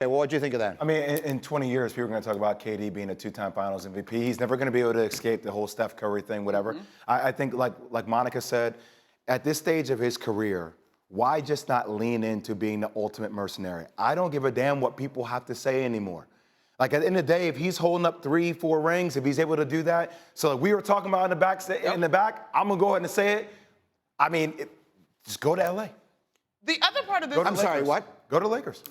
Okay, well, what do you think of that? I mean, in 20 years, people are going to talk about KD being a two-time Finals MVP. He's never going to be able to escape the whole Steph Curry thing, whatever. I think, like Monica said, at this stage of his career, why just not lean into being the ultimate mercenary? I don't give a damn what people have to say anymore. Like, at the end of the day, if he's holding up 3-4 rings, if he's able to do that, so like we were talking about in the back, I'm going to go ahead and say it. I mean, just go to L.A. The other part of this. I'm sorry, what? Go to Lakers.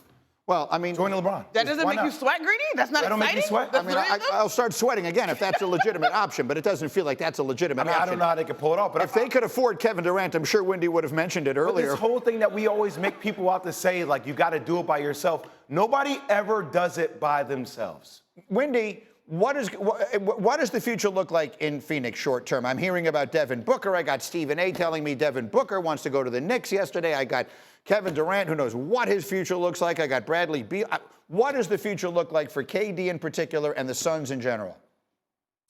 Well, I mean, Join LeBron. That doesn't Why make you not? sweat, Greedy? That's not That don't exciting? make you sweat? The I mean, three of them? I'll start sweating again if that's a legitimate option, but it doesn't feel like that's a legitimate I option. don't know how they could pull it off. But If they could afford Kevin Durant, I'm sure Wendy would have mentioned it But earlier. this whole thing that we always make people out to say, like, you got to do it by yourself. Nobody ever does it by themselves. Wendy, what does the future look like in Phoenix short term? I'm hearing about Devin Booker. I got Stephen A. telling me Devin Booker wants to go to the Knicks yesterday. I got Kevin Durant, who knows what his future looks like. I got Bradley Beal. What does the future look like for KD in particular and the Suns in general?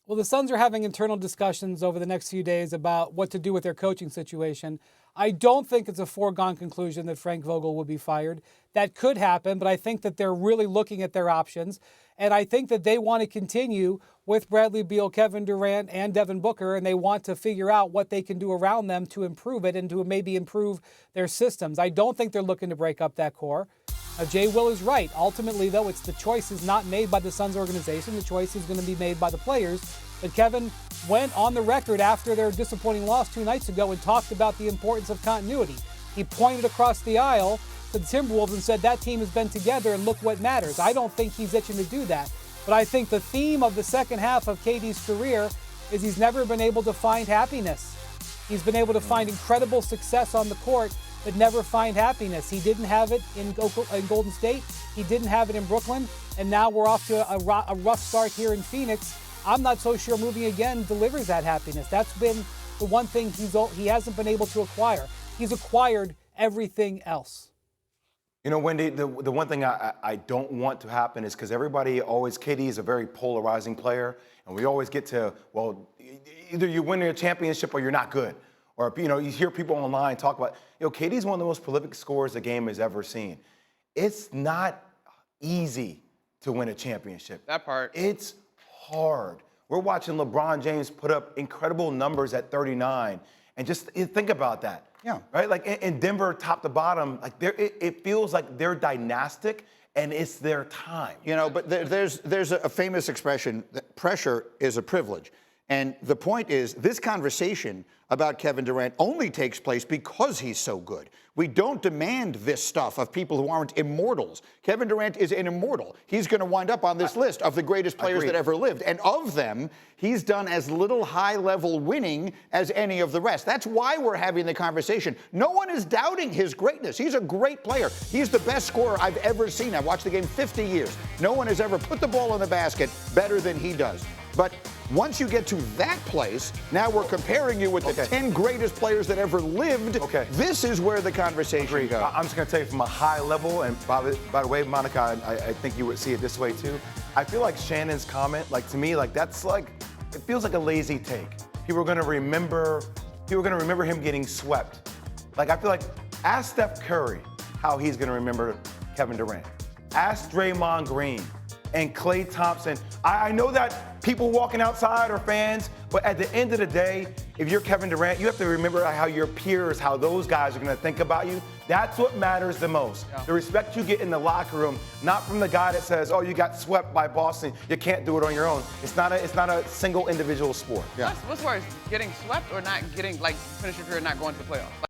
Well, the Suns are having internal discussions over the next few days about what to do with their coaching situation. I don't think it's a foregone conclusion that Frank Vogel will be fired. That could happen, but I think that they're really looking at their options. And I think that they want to continue with Bradley Beal, Kevin Durant, and Devin Booker, and they want to figure out what they can do around them to improve it and to maybe improve their systems. I don't think they're looking to break up that core. Jay Will is right. Ultimately, though, the choice is not made by the Suns organization. The choice is going to be made by the players. But Kevin went on the record after their disappointing loss 2 nights ago and talked about the importance of continuity. He pointed across the aisle to the Timberwolves and said that team has been together and look what matters. I don't think he's itching to do that. But I think the theme of the second half of KD's career is he's never been able to find happiness. He's been able to find incredible success on the court, but never find happiness. He didn't have it in Golden State. He didn't have it in Brooklyn. And now we're off to a rough start here in Phoenix. I'm not so sure moving again delivers that happiness. That's been the one thing he hasn't been able to acquire. He's acquired everything else. You know, Wendy, the one thing I don't want to happen is because everybody always, KD is a very polarizing player, and we always get to, well, either you win a championship or you're not good. Or, you know, you hear people online talk about, you know, KD's one of the most prolific scorers the game has ever seen. It's not easy to win a championship. That part. It's hard. We're watching LeBron James put up incredible numbers at 39, and just think about that. Yeah. Right? Like in Denver, top to bottom, like it feels like they're dynastic and it's their time. You know, but there's a famous expression that pressure is a privilege. And the point is, this conversation about Kevin Durant only takes place because he's so good. We don't demand this stuff of people who aren't immortals. Kevin Durant is an immortal. He's going to wind up on this list of the greatest players that ever lived. And of them, he's done as little high-level winning as any of the rest. That's why we're having the conversation. No one is doubting his greatness. He's a great player. He's the best scorer I've ever seen. I've watched the game 50 years. No one has ever put the ball in the basket better than he does. But once you get to that place, now we're comparing you with the 10 greatest players that ever lived. Okay. This is where the conversation goes. I'm just going to tell you from a high level, and by the way, Monica, I think you would see it this way too. I feel like Shannon's comment, like to me, like that's like, it feels like a lazy take. People are going to remember him getting swept. Like I feel like, ask Steph Curry how he's going to remember Kevin Durant. Ask Draymond Green and Klay Thompson. I know that people walking outside are fans, but at the end of the day, if you're Kevin Durant, you have to remember how your peers, how those guys are going to think about you. That's what matters the most. Yeah. The respect you get in the locker room, not from the guy that says, oh, you got swept by Boston, you can't do it on your own. It's not a single individual sport. Yeah. What's worse, getting swept or not getting, like, finish your career not going to the playoffs?